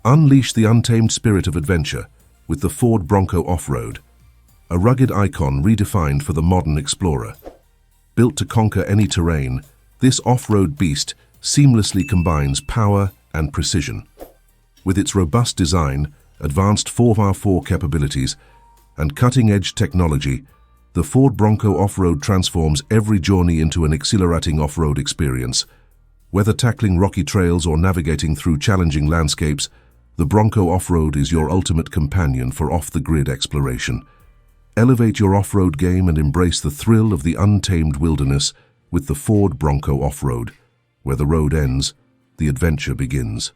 Unleash the untamed spirit of adventure with the Ford Bronco Off-Road, a rugged icon redefined for the modern explorer. Built to conquer any terrain, this off-road beast seamlessly combines power and precision. With its robust design, advanced 4x4 capabilities, and cutting-edge technology, the Ford Bronco Off-Road transforms every journey into an exhilarating off-road experience. Whether tackling rocky trails or navigating through challenging landscapes, the Bronco Off-Road is your ultimate companion for off-the-grid exploration. Elevate your off-road game and embrace the thrill of the untamed wilderness with the Ford Bronco Off-Road. Where the road ends, the adventure begins.